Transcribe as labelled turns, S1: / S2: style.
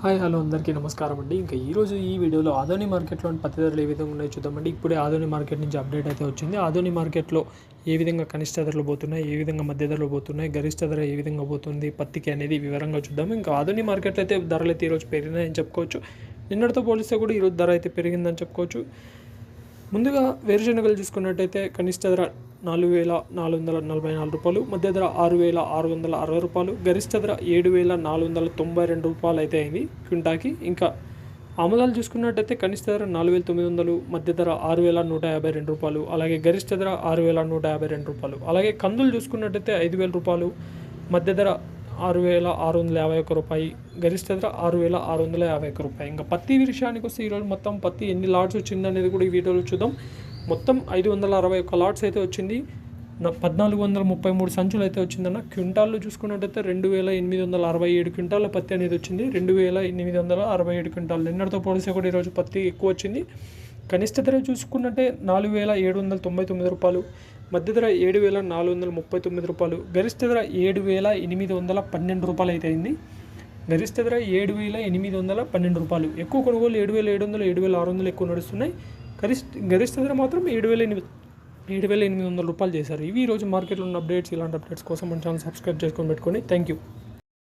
S1: Hi hello అందరికీ నమస్కారం అండి. ఇంకా ఈరోజు ఈ వీడియోలో ఆదోని మార్కెట్లోని పత్తి ధరలు ఏ విధంగా ఉన్నాయో చూద్దామండి. ఇప్పుడే ఆదోని మార్కెట్ నుంచి అప్డేట్ అయితే వచ్చింది. ఆదోని మార్కెట్లో ఏ విధంగా కనిష్ట ధరలు పోతున్నాయి, ఏ విధంగా మధ్య ధరలు పోతున్నాయి, గరిష్ట ధర ఏ విధంగా పోతుంది పత్తికి అనేది వివరంగా చూద్దాం. ఇంకా ఆదోని మార్కెట్లో అయితే ధరలు అయితే ఈరోజు పెరిగినాయని చెప్పుకోవచ్చు. నిన్నటితో పోలిస్తే కూడా ఈరోజు ధర అయితే పెరిగిందని చెప్పుకోవచ్చు. ముందుగా వేరుశనగలు చూసుకున్నట్టయితే కనిష్ట ధర 4,444 రూపాయలు, మధ్య ధర 6,660 రూపాయలు, గరిష్ట ధర 7,492 రూపాయలు అయితే అయింది క్వింటాకి. ఇంకా ఆముదాలు చూసుకున్నట్టయితే కనిష్ట ధర 4,900, మధ్య ధర 6,152 రూపాయలు, అలాగే గరిష్ట ధర 6,152 రూపాయలు. అలాగే కందులు చూసుకున్నట్టయితే 5,000 రూపాయలు, మధ్య ధర 6,651 రూపాయి, గరిష్ట ధర 6,651 రూపాయి. ఇంకా పత్తి విషయానికి వస్తే ఈరోజు మొత్తం పత్తి ఎన్ని లాట్స్ వచ్చింది అనేది కూడా ఈ వీడియోలో చూద్దాం. మొత్తం 561 లాట్స్ అయితే వచ్చింది. 1,433 సంచులు అయితే వచ్చిందన్న. క్వింటాల్లో చూసుకున్నట్టయితే 2,867 క్వింటాల పత్తి అనేది వచ్చింది. 2,867 క్వింటాలు. నిన్నటితో పోలిస్తే కూడా ఈరోజు పత్తి ఎక్కువ వచ్చింది. కనిష్ట ధర చూసుకున్నట్టే 4,799 రూపాయలు, మధ్య ధర 7,439 రూపాయలు, గరిష్ట ధర 7,812 రూపాయలు అయితే అయింది. గరిష్ట ధర 7,812 రూపాయలు. ఎక్కువ కొనుగోలు 7,700, 7,600 ఎక్కువ నడుస్తున్నాయి. గరిష్ట ధర మాత్రం 7,800 రూపాయలు చేశారు. ఇవి ఈరోజు మార్కెట్లో ఉన్న అప్డేట్స్. ఇలాంటి అప్డేట్స్ కోసం మన ఛానల్ సబ్స్క్రైబ్ చేసుకొని పెట్టుకోండి. Thank you.